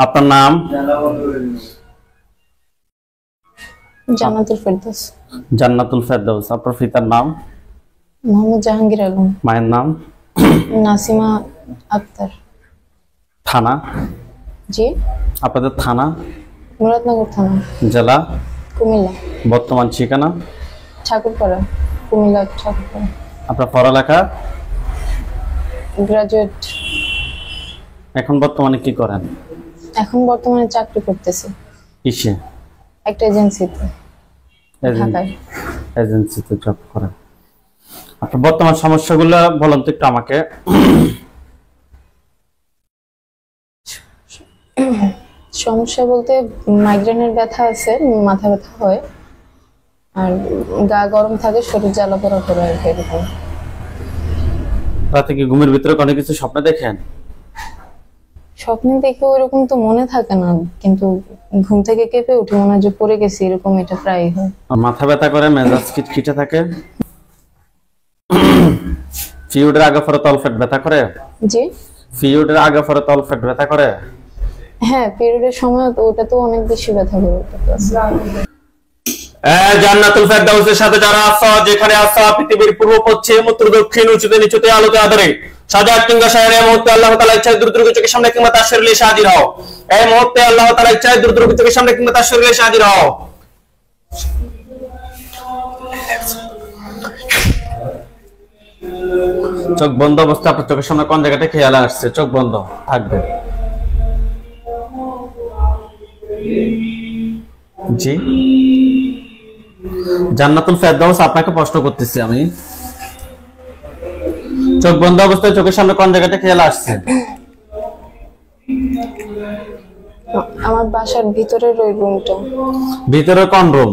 আপনার নাম? জান্নাতুল ফেরদৌস। জান্নাতুল ফেরদৌস। আপনার পিতার নাম? মোহাম্মদ জাহাঙ্গীর আলম। মায়ের নাম? নাসিমা আক্তার। থানা? জি, আপনাদের থানা? মুরাদনগর থানা। জেলা? কুমিল্লা। বর্তমান ঠিকানা? ঠাকুরপাড়া, কুমিল্লা ঠাকুরপাড়া। আপনার পড়ালেখা? গ্রাজুয়েট। এখন বর্তমানে কি করেন? এখন বর্তমানে চাকরি করতেছি। কিসে? একটা এজেন্সিতে, ঢাকায়। এজেন্সিতে জব করেন। আপনার বর্তমান সমস্যাগুলো বলুন তো একটু আমাকে। সমস্যা বলতে মাইগ্রেনের ব্যথা আছে, মাথা ব্যথা হয়, আর গা গরম থাকে, শরীর জ্বালা পোড়া করে আর কি এরকম। রাতে কি ঘুমের ভিতরে কোনো কিছু স্বপ্ন দেখেন? স্বপ্নে দেখে ওইরকম তো মনে থাকে না, কিন্তু ঘুম থেকে কেঁপে উঠে মনে হয় যে পড়ে গেছি, এরকম এটা প্রায়ই হয়। মাথা ব্যথা করে, মেজাজ খিটখিটে থাকে, পিরিয়ডের আগে পরে তলপেট ব্যথা করে? জি, পিরিয়ডের আগে পরে তলপেট ব্যথা করে? হ্যাঁ, পিরিয়ডের সময় তো ওটা তো অনেক বেশি ব্যথা করে ওটা। জান্নাতুল ফেরদাউসের সাথে যারা আছো, যেখানে আছো, পৃথিবীর পূর্ব পশ্চিম উত্তর দক্ষিণ উঁচুতে নিচুতে আলোতে আদরে সাজাত কিংবা শহরে, এই মুহূর্তে আল্লাহ তাআলা ইচ্ছায় দ্রুত চোখের সামনে কিংবা তার শরীরে এসে হাজির হও। এই মুহূর্তে আল্লাহ তাআলা ইচ্ছায় দ্রুত চোখের সামনে কিংবা তার শরীরে এসে হাজির হও। চোখ বন্ধ অবস্থা আপনার চোখের সামনে কোন জায়গাটা খেয়াল আসছে? চোখ বন্ধ থাকবে। জি, জান্নাতুল ফেরদাউস, আপনাকে প্রশ্ন করতেছি আমি। চোখ বন্ধ অবস্থায় চোখের সামনে কোন জায়গাটা খেয়াল আসছে? আমার বাসার ভিতরের ওই রুমটা। ভিতরে কোন রুম?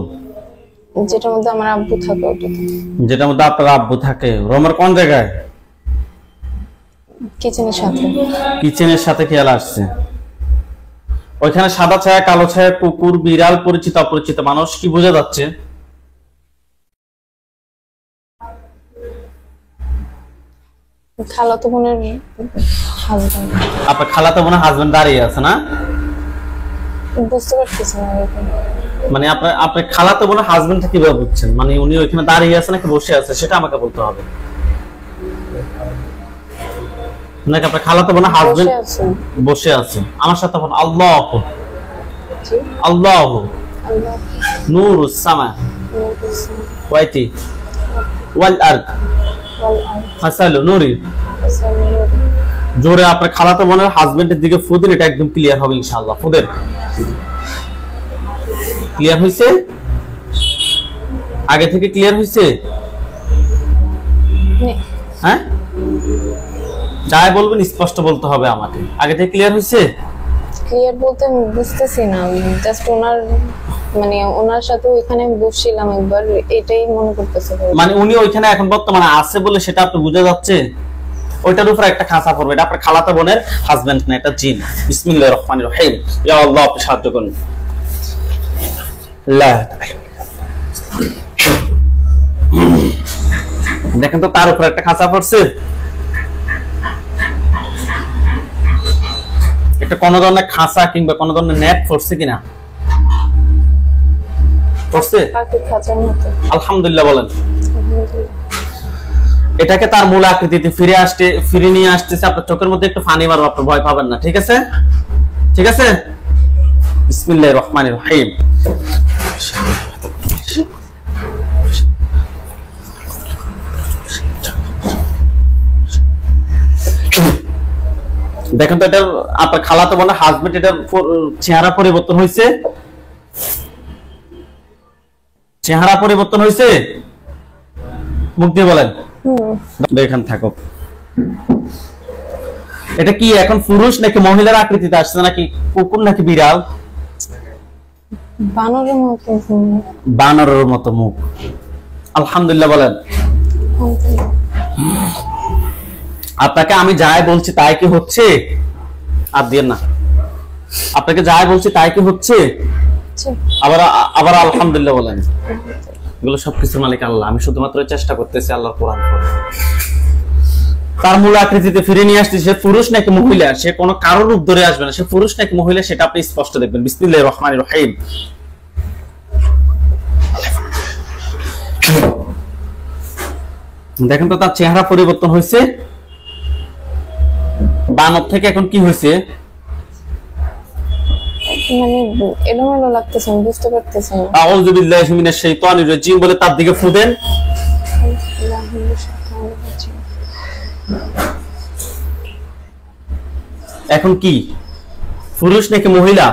যেটার মধ্যে আমার আব্বু থাকে ওটাতে। যেটার মধ্যে আপনার আব্বু থাকে? রুমের কোন জায়গায়? কিচেনের সাথে। কিচেনের সাথে খেয়াল আসছে। ওইখানে সাদা ছায়া, কালো ছায়া, কুকুর, বিড়াল, পরিচিত অপরিচিত মানুষ, কি বোঝা যাচ্ছে? খালাতো বোনের হাজবেন্ড। আপনার খালাতো বোনের হাজবেন্ড দাঁড়িয়ে আছে না? বুঝতে পারতেছি না এরকম। মানে আপনার খালাতো বোনের হাজবেন্ডটা কিভাবে বুঝছেন? মানে উনি ওইখানে দাঁড়িয়ে আছে নাকি বসে আছে, সেটা আমাকে বলতে হবে। নাকি আপনার খালাতো বোনের হাজবেন্ড বসে আছে? আমার সাথে বলুন আল্লাহ। আল্লাহ নূরুস সামা ওয়াইতি ওয়াল আরদ ফাসালু নূরি। জোরে আপনার খালাতো বোনের হাজবেন্ডের দিকে ফু দিন, এটা একদম ক্লিয়ার হবে ইনশাআল্লাহ। ফু দেন। ক্লিয়ার হইছে? আগে থেকে ক্লিয়ার হইছে? হ্যাঁ, যাই বলবেন স্পষ্ট বলতে হবে আমাকে। আগে থেকে ক্লিয়ার হইছে? ক্লিয়ার বলতে বুঝতেছি না, জাস্ট ওনার সাথে ওইখানে বসছিলাম একবার, এটাই মনে করতেছে। মানে উনি ওইখানে এখন বর্তমানে আছে বলে সেটা আপনি বুঝা যাচ্ছে? ওইটার উপর একটা খাঁচা পড়বে, এটা আপনার খালাতো বোনের হাজবেন্ড না, এটা জিন। বিসমিল্লাহির রহমানির রহিম। ইয়া আল্লাহ, আপনি সাহায্য করুন। দেখেন তো তার উপর একটা খাঁচা পড়ছে। এটা কোন ধরনের খাঁচা কিংবা কোন ধরনের নেট পড়ছে কিনা? পড়ছে? আলহামদুলিল্লাহ বলেন। এটাকে তার মূল আকৃতিতে ফিরে নিয়ে আসতেছে। আপনার চোখের মধ্যে একটু পানি মারবো, আপনি ভয় পাবেন না, ঠিক আছে? ঠিক আছে? বিসমিল্লাহির রহমানির রহিম। দেখেন তো এটা আপনার খালাতো বোনের হাজবেন্ড, এটা চেহারা পরিবর্তন হয়েছে? চেহারা পরিবর্তন হয়েছে? মুখ দিয়ে বলেন। দেখেন থাকো। এটা কি এখন পুরুষ নাকি মহিলার আকৃতিতে আসছে, নাকি কুকুর নাকি বিড়াল? বানরের মতো। বানরের মতো মুখ। আলহামদুলিল্লাহ বলেন। আপনাকে আমি যাই বলছি তাই কি হচ্ছে? আর দিয়ে না, আপনাকে যাই বলছি তাই কি হচ্ছে? আবার আবার আলহামদুলিল্লাহ বলেন। এগুলো সবকিছুর মালিক আল্লাহ, আমি শুধুমাত্র চেষ্টা করতেছি আল্লাহর কোরআন পড়ে। তার মূল আকৃতিতে ফিরে নিয়ে আসছে সে পুরুষ নাকি মহিলা, সে কোনো কারো রূপ ধরে আসবে না, সে পুরুষ নাকি মহিলা সেটা আপনি স্পষ্ট দেখবেন। বিসমিল্লাহির রহমানির রহিম। দেখেন তো তার চেহারা পরিবর্তন হয়েছে, বানর থেকে এখন কি হয়েছে? মানে এলোমেলো লাগতেছে, আমি বুঝতে পারতেছি না। আউযু বিল্লাহি মিনাশ শাইতানির রাজিম বলে তার দিকে ফু দেন। এখন কি পুরুষ নাকি মহিলা?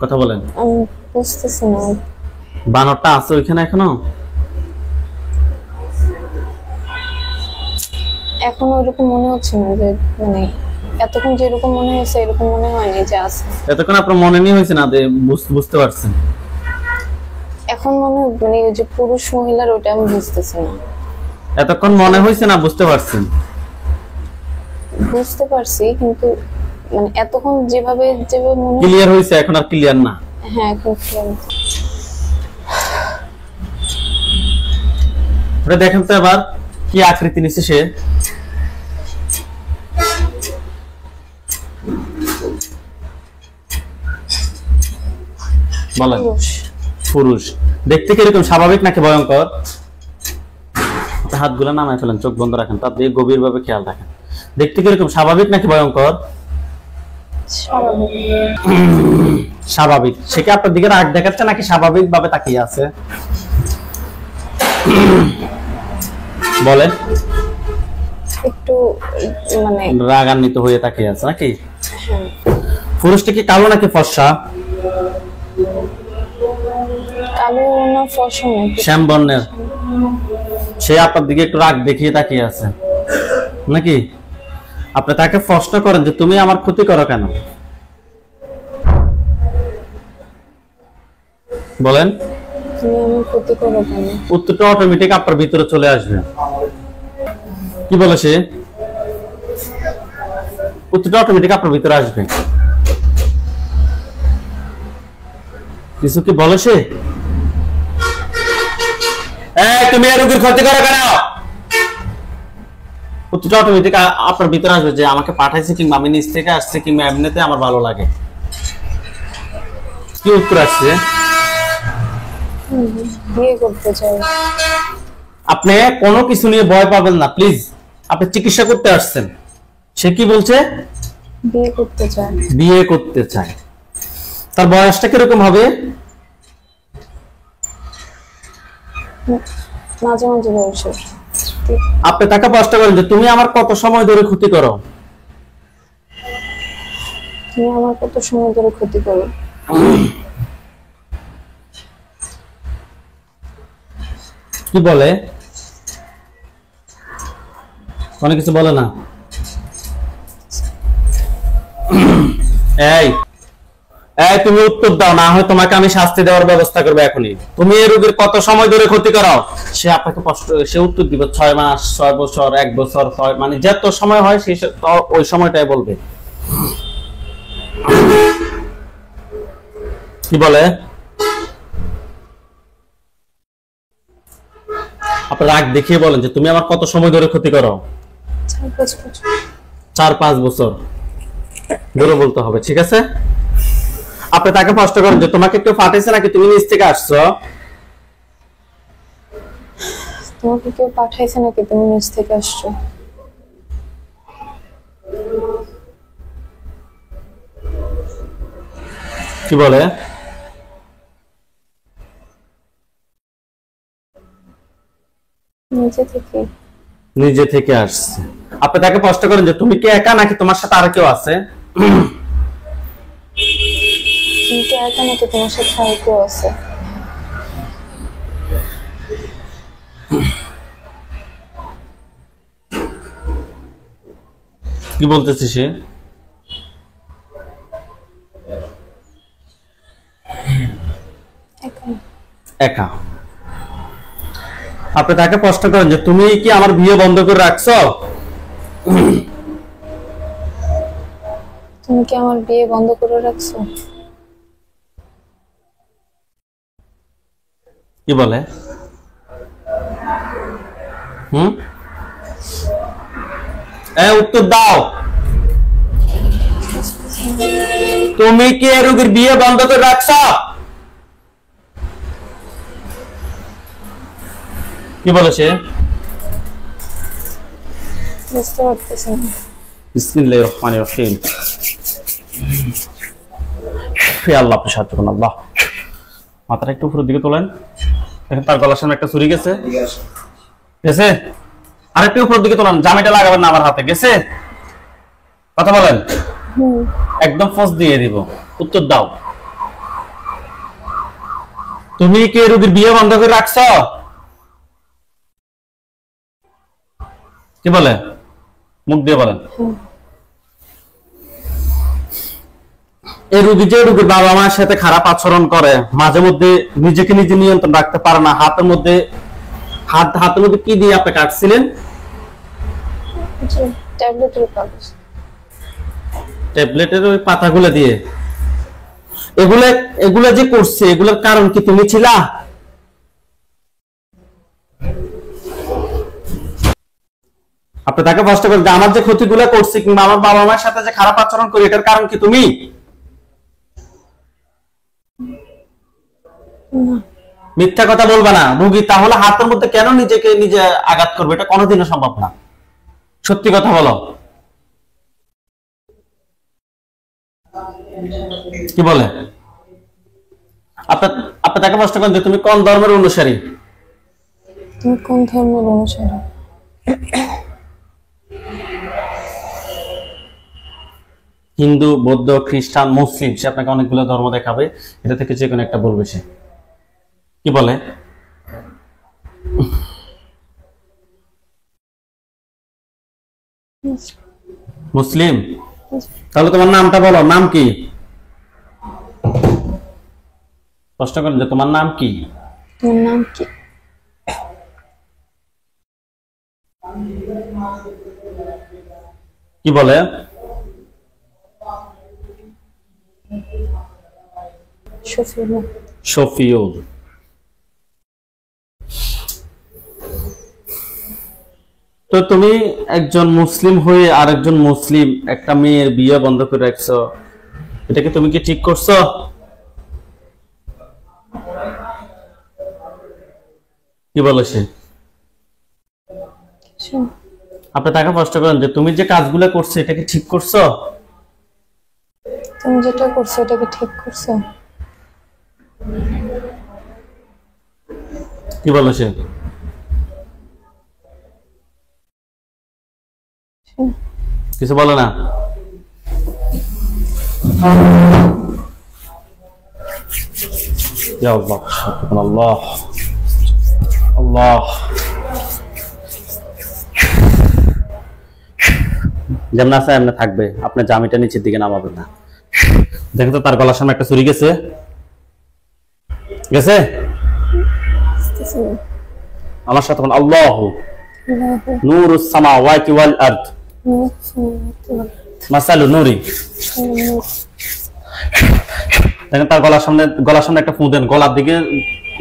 কথা বলেন। আমি বুঝতেছি না। বানরটা আছে ওইখানে এখনো? এখন ওইরকম মনে হচ্ছে না, যে মানে এতক্ষণ যেরকম মনে হয়েছে এরকম মনে হয়নি যে আছে। এতক্ষণ আপনার মনে নেই হয়েছে না, বুঝতে পারছেন? এখন মনে মানে ওই যে পুরুষ মহিলার ওটা আমি বুঝতেছি না। এতক্ষণ মনে হয়েছে না, বুঝতে পারছেন? বুঝতে পারছি, কিন্তু মানে এতক্ষণ যেভাবে মনে ক্লিয়ার হয়েছে, এখন আর ক্লিয়ার না। হ্যাঁ এখন clear। ওটা দেখেন তো এবার কি আকৃতি নিচ্ছে সে। বলেন। পুরুষ। দেখতে কিরকম, স্বাভাবিক নাকি ভয়ঙ্কর? হাতগুলো নামায় ফেলেন, চোখ বন্ধ রাখেন, তার দিকে গভীর ভাবে খেয়াল রাখেন। দেখতে কিরকম, স্বাভাবিক নাকি ভয়ঙ্কর? স্বাভাবিক। সে কি আপনার দিকে রাগ দেখাচ্ছে নাকি স্বাভাবিক ভাবে তাকিয়ে আছে? বলেন। একটু মানে রাগান্বিত হয়ে তাকিয়ে আছে নাকি? হ্যাঁ। পুরুষটা কি কালো নাকি ফর্সা? কালো না ফর্সা নাকি? শ্যাম বর্ণের। সে আপনার দিকে একটু রাগ দেখিয়ে তাকিয়ে আছে নাকি? আপনি তাকে প্রশ্ন করেন যে তুমি আমার ক্ষতি করো কেন? বলেন। তুমি আমার ক্ষতি করো কেন? উত্তরটা অটোমেটিক আপনার ভিতরে চলে আসবে। কি বলে সে? উত্তরটা অটোমেটিক আপনার ভিতরে আসবে। কিছু কি বলে সে? তুমি আর রোগীর ক্ষতি করো কেন? উত্তরটা অটোমেটিক আপনার ভিতরে আসবে যে আমাকে পাঠাইছে, কিংবা আমি নিজ থেকে আসছে, কিংবা এমনিতে আমার ভালো লাগে। কি উত্তর আসছে? বিয়ে করতে চাই। আপনি কোনো কিছু নিয়ে ভয় পাবেন না প্লিজ, আপনি চিকিৎসা করতে আসছেন। সে কি বলছে? বিয়ে করতে চাই। বিয়ে করতে চায়। তার বয়সটা কিরকম হবে? মাঝে মাঝে বয়সের। আপনি তাকে প্রশ্ন করেন যে তুমি আমার কত সময় ধরে ক্ষতি করো? তুমি আমার কত সময় ধরে ক্ষতি করো? কি বলে? অনেক কিছু বলে না। এই তুমি উত্তর দাও, না হয় তোমাকে আমি শাস্তি দেওয়ার ব্যবস্থা করবো এখনই। তুমি এই রোগীর কত সময় ধরে ক্ষতি করো? সে আপনাকে সে উত্তর দিবে 6 মাস, 6 বছর, 1 বছর, মানে যত সময় হয় সেই ওই সময়টাই বলবে। কি বলে? আপনি রাগ দেখিয়ে বলেন যে তুমি আমার কত সময় ধরে ক্ষতি করো? 4-5 বছর ধরে বলতে হবে, ঠিক আছে? আপনি তাকে প্রশ্ন করেন যে তোমাকে কেউ পাঠাইছে নাকি তুমি নিজ থেকে আসছো? তোমাকে কেউ পাঠাইছে নাকি তুমি নিজ থেকে আসছো? কি বলে? নিজে থেকে আসছে। আপনি তাকে প্রশ্ন করেন যে তুমি কি একা নাকি তোমার সাথে আর কেউ আছে? তুমি কি একা নাকি তোমার সাথে আর কেউ আছে? কি বলতেছে সে? একা। আপনি তাকে প্রশ্ন করেন যে তুমি কি আমার বিয়ে বন্ধ করে রাখছো? তুমি কি আমার বিয়ে বন্ধ করে রাখছো? কি বলে? উত্তর দাও। তুমি কি এ রোগীর বিয়ে বন্ধ করে রাখছ? কি বলে সে? বুঝতে পারতেছি না। বিসমিল্লাহির রহমানির রহিম। হে আল্লাহ, আপনি সাহায্য করুন আল্লাহ। মাথাটা একটু উপরের দিকে তোলেন। দেখেন তার গলার সামনে একটা ছুরি গেছে। গেছে? আরেকটু উপরের দিকে তোলেন। জামিটা লাগাবেন না আমার হাতে। গেছে? কথা বলেন। একদম ফস দিয়ে দিব। উত্তর দাও। তুমি কি রোগীর বিয়ে বন্ধ করে রাখছ? কি বলে? মুখ দিয়ে বলেন। এই রোগী যে রোগীর বাবা মায়ের সাথে খারাপ আচরণ করে, মাঝে মধ্যে নিজেকে নিজে নিয়ন্ত্রণ রাখতে পারে না, হাতের মধ্যে কি দিয়ে আপনি কাটছিলেন? ট্যাবলেটের ওই পাতাগুলো দিয়ে। এগুলা যে করছে, এগুলোর কারণ কি তুমি ছিলা? আপনি তাকে প্রশ্ন করেন যে আমার যে ক্ষতিগুলো করছি কিংবা আমার বাবা মায়ের সাথে যে খারাপ আচরণ করি, এটার কারণ কি তুমি? মিথ্যা কথা বলবা না। রোগী তাহলে হাতের মধ্যে কেন নিজেকে নিজে আঘাত করবে? এটা কোনোদিনও সম্ভব না। সত্যি কথা বলো। কি বলে? আপনি তাকে প্রশ্ন করেন যে তুমি কোন ধর্মের অনুসারী? তুমি কোন ধর্মের অনুসারী? হিন্দু, বৌদ্ধ, খ্রিস্টান, মুসলিম। সে আপনাকে অনেকগুলো ধর্ম দেখাবে, এটা থেকে যে কোনো একটা বলবে সে। কি বলে? মুসলিম। তাহলে তোমার নামটা বলো। নাম কি? প্রশ্ন করেন যে তোমার নাম কি? তোমার নাম কি? কি বলে? শফিউল। তো তুমি একজন মুসলিম হয়ে আরেকজন মুসলিম একটা মেয়ের বিয়ে বন্ধ করে রাখছো, এটাকে তুমি কি ঠিক করছো? কি বলে সে? আপনি তাকে প্রশ্ন করেন যে তুমি যে কাজগুলো করছো, এটা কি ঠিক করছো? তুমি যেটা করছো এটা কি ঠিক করছো? কি বলে সে? কিছু বলে না। ইয়া আল্লাহ, সুবহানাল্লাহ, আল্লাহ। যেমন আছে এমনি থাকবে। আপনার জামিটা নিচের দিকে নামাবেন না। দেখেন তো তার গলার সামনে একটা ছুরি গেছে। গেছে? আমার সাথে আল্লাহু নূরুস সামাওয়াতি ওয়াল আরদ মাসালু নূরি। দেখেন তার গলার সামনে একটা ফু দেন। গলার দিকে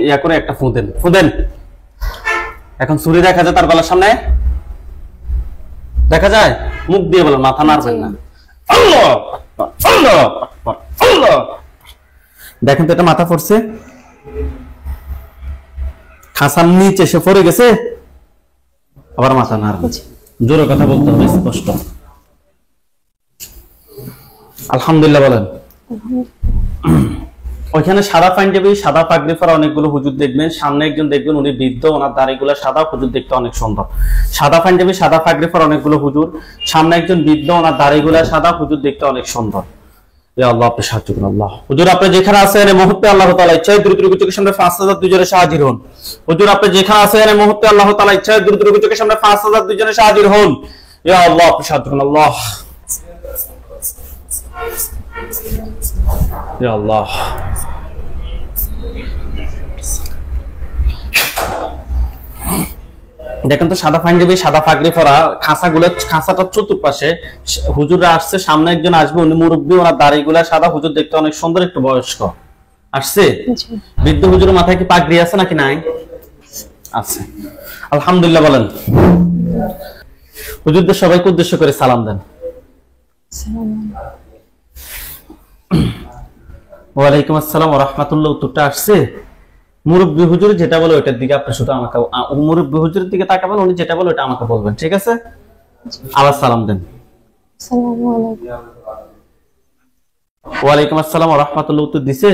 ইয়া করে একটা ফু দেন। এখন ছুরি দেখা যায় তার গলার সামনে? দেখা যায়? মুখ দিয়ে বলেন, মাথা নাড়বেন না। আল্লাহ আল্লাহ আল্লাহ। দেখেন তো এটা মাথা পড়ছে, খাসার নিচে সে পড়ে গেছে, আবার মাথা নাড়বে। জোরে কথা বলতে হবে, স্পষ্ট। আলহামদুলিল্লাহ বলেন। ওইখানে সাদা পাঞ্জাবি, সাদা পাগড়ি পরা অনেকগুলো হুজুর দেখবেন। সামনে একজন দেখবেন, উনি বৃদ্ধ, ওনার দাড়িগুলা সাদা, হুজুর দেখতে অনেক সুন্দর। সাদা পাঞ্জাবি, সাদা পাগড়ি পরা অনেকগুলো হুজুর। সামনে একজন বৃদ্ধ, ওনার দাড়িগুলা সাদা, হুজুর দেখতে অনেক সুন্দর। ইয়া আল্লাহ, আপনি সাহায্য করুন আল্লাহ। হুজুর আপনি যেখানে আছেন এই মুহূর্তে আল্লাহ তাআলা ইচ্ছায় দ্রুত চোখের সামনে 5000 দুজনে হাজির হন। হুজুর আপনি যেখানে আছেন এই মুহূর্তে আল্লাহ তাআলা ইচ্ছায় দ্রুত চোখের সামনে 5000 দুজনে হাজির হন। ইয়া আল্লাহ, আপনি সাহায্য করুন আল্লাহ। ইয়া আল্লাহ। দেখেন তো সাদা পাঞ্জাবি, সাদা পাগড়ি পরা, খাঁচাটার চতুর্পাশে হুজুররা আসছে। সামনে একজন আসবে, উনি মুরব্বী, ওনার দাড়িগুলা সাদা, হুজুর দেখতে অনেক সুন্দর, একটু বয়স্ক। আসছে? জি। বৃদ্ধ হুজুরের মাথায় কি পাগড়ি আছে নাকি নাই? আছে। আলহামদুলিল্লাহ বলেন। হুজুরদের সবাইকে উদ্দেশ্য করে সালাম দেন। আসসালামু ওয়ালাইকুম আসসালাম ওয়া রাহমাতুল্লাহ। উত্তরটা আসছে? মুরব্বী হুজুর যেটা বলে ওইটার দিকে আপনি শুধু আমাকে মুরব্বী হুজুরের দিকে তাকাবেন, উনি যেটা বলে ওটা আমাকে বলবেন, ঠিক আছে? আবার সালাম দেন। আলাইকুম। ওয়ালাইকুম আসসালাম ওয়া রাহমাতুল্লাহ। উত্তর দিছে?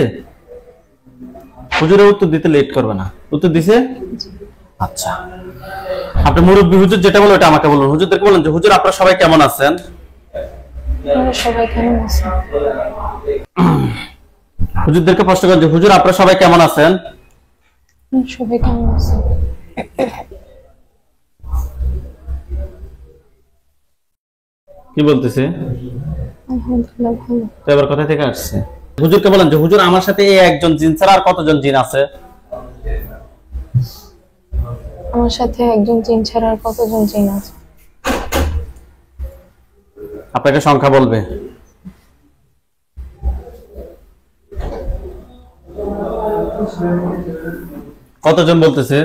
হুজুরের উত্তর দিতে লেট করবে না। উত্তর দিছে? আচ্ছা, আপনি মুরব্বী হুজুর যেটা বলে ওটা আমাকে বলুন। হুজুরদেরকে বলেন যে হুজুর আপনারা সবাই কেমন আছেন? আপনারা সবাই কেমন আছেন? হুজুরদেরকে প্রশ্ন করেন যে হুজুর আপনারা সবাই কেমন আছেন? সবাই কেমন আছেন? কি বলতেছে? আলহামদুলিল্লাহ ভালো। তো এবার কোথা থেকে আসছে? হুজুরকে বলেন যে হুজুর আমার সাথে এই একজন জিন ছাড়া আর কতজন জিন আছে? আমার সাথে একজন জিন ছাড়া আর কতজন জিন আছে? আপনাকে সংখ্যা বলবে। কতজন বলতেছে?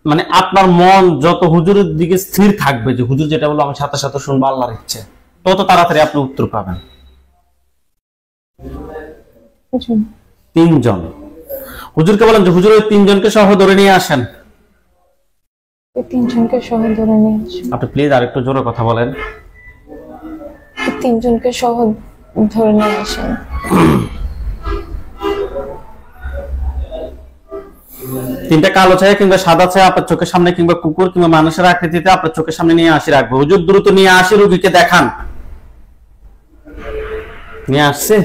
মানে আপনার মন যত হুজুরের দিকে স্থির থাকবে যে হুজুর যেটা বললো আমি সাথে সাথে শুনবো আল্লাহর ইচ্ছে, তত তাড়াতাড়ি আপনি উত্তর পাবেন। 3 জন। হুজুরকে বলেন যে হুজুর ওই 3 জনকে সহ ধরে নিয়ে আসেন। এই 3 জনকে সহ ধরে নিয়ে আসেন। আপনি প্লিজ আরেকটু জোরে কথা বলেন। এই 3 জনকে সহ ধরে নিয়ে আসেন। তিনটা কালো ছায়া কিংবা সাদা ছায়া আপনার চোখের সামনে কিংবা কুকুর কিংবা মানুষের আকৃতিতে আপনার চোখের সামনে নিয়ে আসি রাখবো। হুজুর দ্রুত নিয়ে আসি, রোগীকে দেখান। নিয়ে আসছে?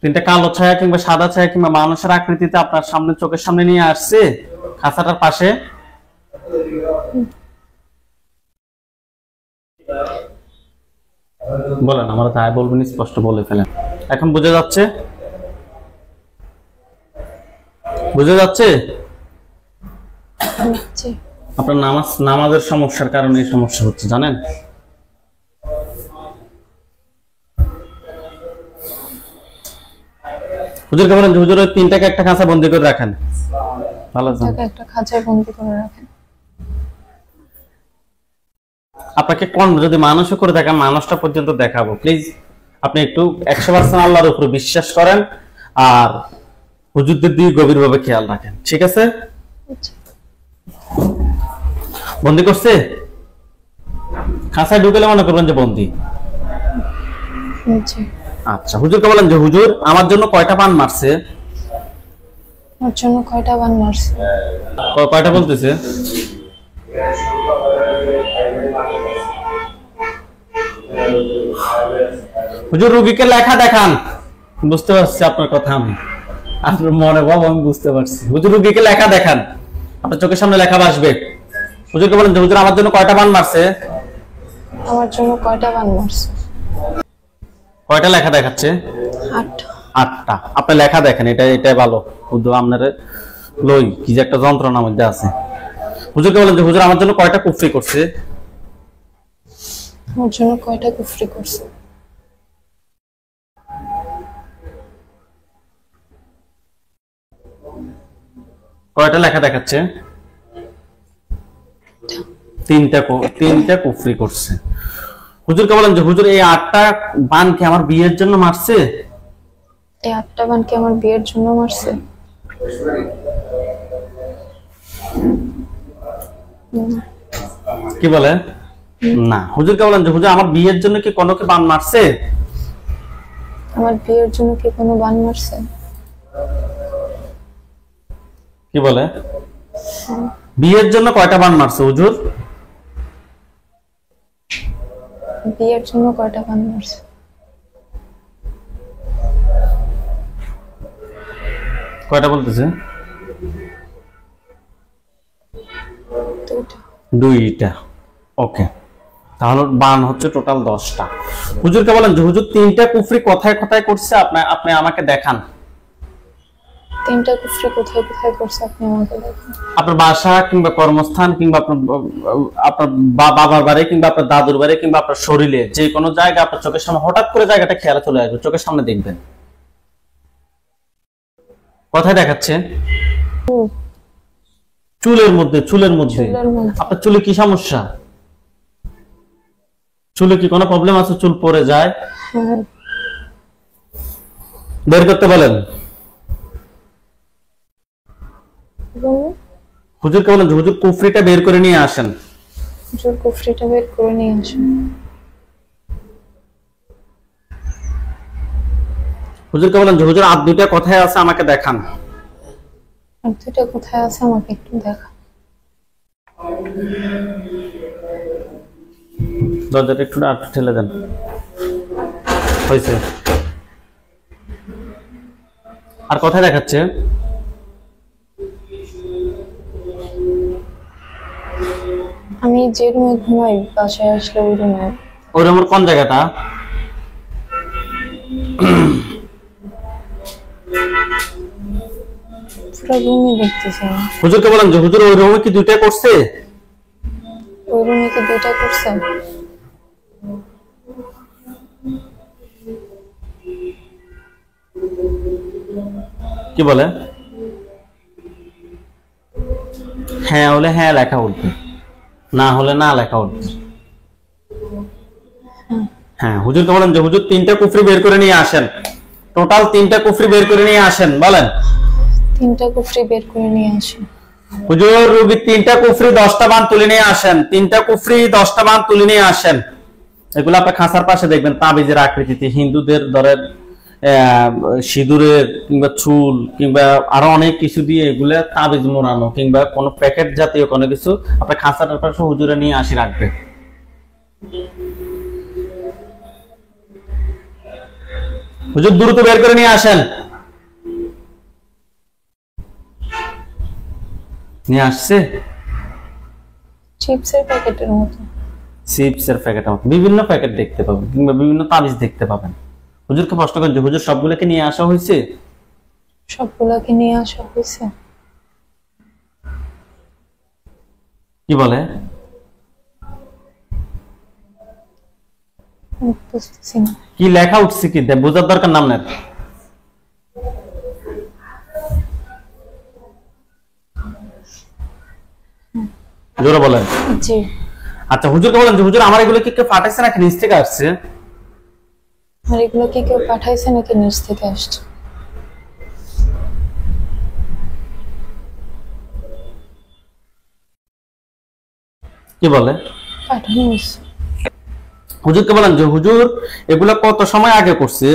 তিনটা কালো ছায়া কিংবা সাদা ছায়া কিংবা মানুষের আকৃতিতে আপনার সামনে চোখের সামনে নিয়ে আসছে খাঁচাটার পাশে? বলেন, আমরা তাই বলবেন, স্পষ্ট বলে ফেলেন। এখন বুঝে যাচ্ছে? বুঝে যাচ্ছে? জি। আপনার নামাজের সমস্যার কারণে এই সমস্যা হচ্ছে, জানেন? হুজুরকে বলেন যে হুজুর ওই 3টাকে একটা খাঁচা বন্দি করে রাখেন। ভালো আছেন? তাকে একটা খাঁচায় বন্দি করে রাখেন। আপনাকে কোন যদি মানুষও করে থাকেন মানুষটা পর্যন্ত দেখাবো। প্লিজ আপনি একটু 100% আল্লাহর উপর বিশ্বাস করেন আর হুজুরদের দিকে গভীরভাবে খেয়াল রাখেন, ঠিক আছে? বন্দি করছে? খাঁচায় ঢুকেলে মনে করবেন যে বন্দি। জি। আচ্ছা, হুজুরকে বলেন যে হুজুর আমার জন্য কয়টা পান মারছে? আমার জন্য কয়টা বান মারছে? কয়টা বলতেছে? হুজুর রোগীকে লেখা দেখান। বুঝতে পারছি আপনার কথা, আমি আপনার মনে ভাব আমি বুঝতে পারছি। হুজুর রোগীকে লেখা দেখান, আপনার চোখের সামনে লেখা আসবে। হুজুরকে বলেন যে হুজুর আমার জন্য কয়টা বান মারছে? আমার জন্য কয়টা বান মারছে? কয়টা লেখা দেখাচ্ছে? 8টা। আপনি লেখা দেখেন, এটাই ভালো। হুজুর আপনার লই কি যে একটা যন্ত্রণার মধ্যে আছে। হুজুরকে বলেন যে হুজুর আমার জন্য কয়টা কুফরি করছে? আমার জন্য কয়টা কুফরি করছে? কয়টা লেখা দেখাচ্ছে? 3টা কুফরি করছে। হুজুরকে বলেন যে হুজুর এই 8টা বান কি আমার বিয়ের জন্য মারছে? এই 8টা বান কি আমার বিয়ের জন্য মারছে? কি বলে? না। হুজুরকে বলেন যে হুজুর আমার বিয়ের জন্য কি কোনো কি বান মারছে? আমার বিয়ের জন্য কি কোনো বান মারছে? কি বলে? বিয়ের জন্য কয়টা বান মারছে হুজুর? বিয়ের জন্য কয়টা বান মারছে? কয়টা বলতেছে? 2টা। ওকে, তাহলে বান হচ্ছে টোটাল 10টা। হুজুরকে বলেন যে হুজুর 3টা কুফরি কোথায় কোথায় করছে আপনি আমাকে দেখান। তিনটা কুফরি কোথায় কোথায় করছে আপনি আমাকে দেখেন। আপনার বাসা কিংবা কর্মস্থান কিংবা আপনার বাবার বাড়ি কিংবা আপনার দাদুর বাড়ি কিংবা আপনার শরীরে যে কোনো জায়গা আপনার চোখের সামনে হঠাৎ করে জায়গাটা খেয়ালে চলে আসবে, চোখের সামনে দেখবেন। কোথায় দেখাচ্ছে? চুলের মধ্যে। চুলের মধ্যে আপনার চুলে কি সমস্যা? চুলে কি কোনো প্রবলেম আছে? চুল পড়ে যায়? বের করতে বলেন। হুজুরকে বলেন হুজুর কুফরিটা বের করে নিয়ে আসেন। হুজুর কুফরিটা বের করে নিয়ে আসেন। হুজুরকে বলেন হুজুর আর দুইটা কোথায় আছে আমাকে দেখান। আর দুইটা কোথায় আছে আমাকে একটু দেখান। দরজাটা একটু আর ঠেলে দেন। হয়েছে। আর কোথায় দেখাচ্ছে? আমি যে রুমে ঘুমাই বাসায় আসলে ওই রুমে। ওই রুমের কোন জায়গাটা? পুরো রুমই দেখতেছি না। হুজুরকে বলেন যে হুজুর ওই রুমে কি দুইটা করছে? ওই রুমে কি দুইটা করছে? কি বলে? হ্যাঁ হলে হ্যাঁ লেখা উঠবে, না হলে না লেখা উঠবে। হ্যাঁ হুজুরকে বলেন যে হুজুর তিনটা কুফরি বের করে নিয়ে আসেন। টোটাল তিনটা কুফরি বের করে নিয়ে আসেন। বলেন তিনটা কুফরি বের করে নিয়ে আসেন। হুজুর রুগী তিনটা কুফরি 10টা বান তুলে নিয়ে আসেন। তিনটা কুফরি 10টা বান তুলে নিয়ে আসেন। এগুলো আপনার খাঁচার পাশে দেখবেন তাবিজের আকৃতিতে। হিন্দুদের ধরেন সিঁদুরের কিংবা চুল কিংবা আরো অনেক কিছু দিয়ে এগুলো তাবিজ মোড়ানো কিংবা কোনো প্যাকেট জাতীয় কোনো কিছু আপনার খাঁচাটার পাশে হুজুরে নিয়ে আসি রাখবে। হুজুর দ্রুত বের করে নিয়ে আসেন। নিয়ে আসছে চিপসের প্যাকেটের মতো। চিপসের প্যাকেটের মতো বিভিন্ন প্যাকেট দেখতে পাবেন কিংবা বিভিন্ন তাবিজ দেখতে পাবেন। হুজুরকে প্রশ্ন করেন যে হুজুর সবগুলোকে নিয়ে আসা হয়েছে? সবগুলোকে নিয়ে আসা হয়েছে। কি বলে? বুঝতেছি না কি লেখা উঠছে, কি বোঝার দরকার নাম নেই। জোরে বলেন। জি। আচ্ছা হুজুরকে বলেন যে হুজুর আমার এগুলো কি কেউ পাঠাইছে নাকি নিচ থেকে আসছে? আর এগুলো কি কেউ পাঠাইছে নাকি নিচ থেকে আসছে? কি বলে? পাঠানো হয়েছে। হুজুরকে বলেন যে হুজুর এগুলো কত সময় আগে করছে?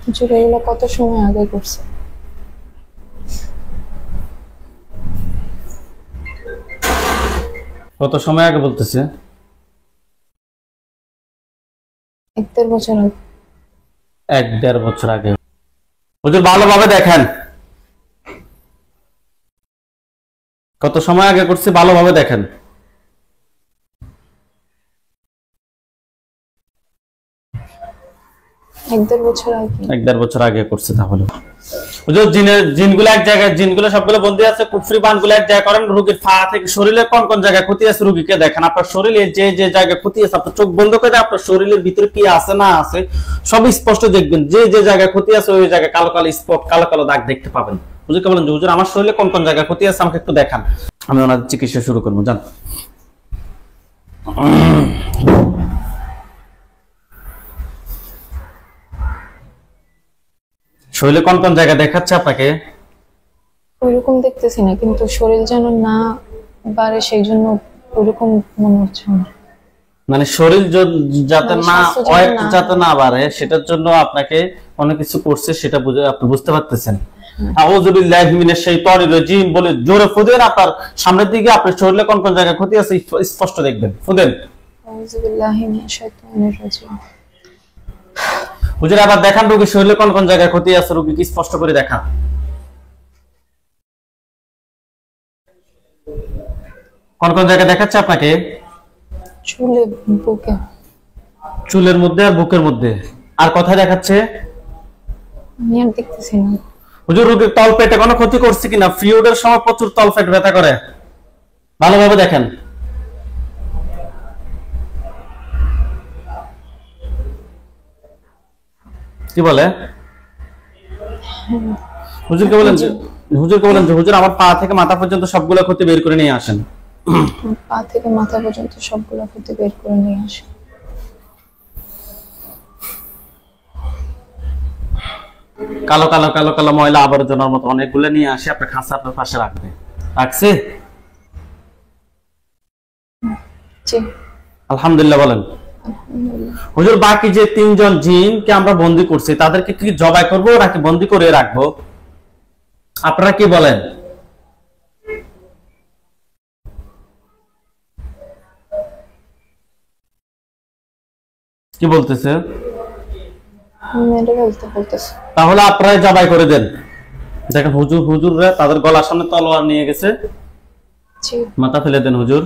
হুজুর এগুলো কত সময় আগে করছে? কত সময় আগে বলতেছে? 1-1.5 বছর আগে। 1-1.5 বছর আগে। হুজুর ভালোভাবে দেখেন কত সময় আগে করছে, ভালোভাবে দেখেন। এক দেড় বছর আগে। 1-1.5 বছর আগে করছে। তাহলে হুজুর জিনগুলো এক জায়গায়, জিনগুলো সবগুলো বন্দী আছে, কুফরি বানগুলো এক জায়গায় করেন। রোগীর পা থেকে শরীরের কোন কোন জায়গায় ক্ষতি আছে রোগীকে দেখেন। আপনার শরীরে যে যে জায়গায় ক্ষতি আছে আপনার চোখ বন্ধ করে আপনার শরীরের ভিতরে কি আছে না আছে সব স্পষ্ট দেখবেন। যে যে জায়গায় ক্ষতি আছে ওই জায়গায় কালো কালো স্পট, কালো কালো দাগ দেখতে পাবেন। হুজুরকে বলেন যে হুজুর আমার শরীরে কোন কোন জায়গায় ক্ষতি আছে আমাকে একটু দেখান, আমি ওনাদের চিকিৎসা শুরু করবো। জান শরীরে কোন কোন জায়গা দেখাচ্ছে আপনাকে? ওইরকম দেখতেছি না, কিন্তু শরীর যেন না বাড়ে সেই জন্য ওইরকম মনে হচ্ছে আমার। মানে শরীর যাতে না ওয়েট না যাতে না বাড়ে সেটার জন্য আপনাকে অনেক কিছু করছে, সেটা বুঝে আপনি বুঝতে পারতেছেন। আউযু বিল্লাহি মিনাশ শাইতানির রাজিম বলে জোরে ফুদেন। আপনার সামনের দিকে আপনার শরীরে কোন কোন জায়গায় ক্ষতি আছে স্পষ্ট দেখবেন। ফুদেন। আউযু বিল্লাহি মিনাশ শাইতানির রাজিম। হুজুর আবার দেখান রোগীর শরীরে কোন কোন জায়গায় ক্ষতি আছে, রোগীকে স্পষ্ট করে দেখান। কোন কোন জায়গায় দেখাচ্ছে আপনাকে? চুলে, বুকে। চুলের মধ্যে আর বুকের মধ্যে। আর কোথায় দেখাচ্ছে? আমি আর দেখতেছি না। হুজুর রোগীর তলপেটে কোনো ক্ষতি করছে কিনা? পিরিয়ডের সময় প্রচুর তলপেট ব্যথা করে, ভালোভাবে দেখেন। কি বলে? হুজুরকে বলেন যে হুজুর আমার পা থেকে মাথা পর্যন্ত সবগুলো ক্ষতি বের করে নিয়ে আসেন। পা থেকে মাথা পর্যন্ত সবগুলো ক্ষতি বের করে নিয়ে আসেন। কালো কালো কালো কালো ময়লা আবর্জনার মতো অনেকগুলো নিয়ে আসে, আপনার খাঁচা আপনার পাশে রাখবে। রাখছে? জি। আলহামদুলিল্লাহ বলেন। হুজুর বাকি যে 3 জন জিনকে আমরা বন্দী করছি তাদেরকে কি জবাই করব নাকি বন্দী করে রাখবো? আপনারা কি বলেন? কি বলতেছে? মেরে বলতেছে। তাহলে আপনারাই জবাই করে দেন। দেখেন হুজুররা তাদের গলার সামনে তলোয়ার নিয়ে গেছে। জি। মাথা ফেলে দেন হুজুর।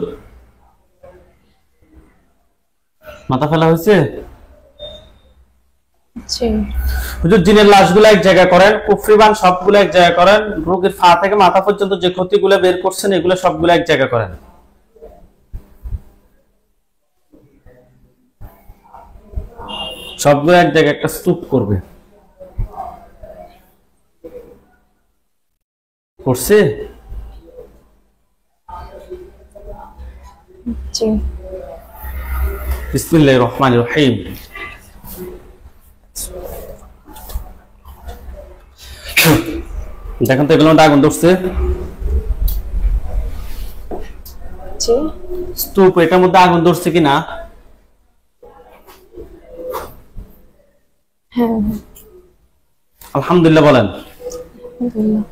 মাথা ফেলা হয়েছে? জি। হুজুর জিনের লাশগুলো এক জায়গায় করেন, কুফরিবান সবগুলো এক জায়গায় করেন, রোগীর পা থেকে মাথা পর্যন্ত যে ক্ষতিগুলো বের করছেন এগুলো সবগুলো এক জায়গায় করেন। সবগুলো এক জায়গায় একটা স্তূপ করবে। করছে? জি। বিসমিল্লাহির রহমানির রহিম। দেখেন তো এগুলোর মধ্যে আগুন ধরছে? জি। স্তূপ, এটার মধ্যে আগুন ধরছে কিনা? হ্যাঁ। আলহামদুলিল্লাহ বলেন। আলহামদুলিল্লাহ।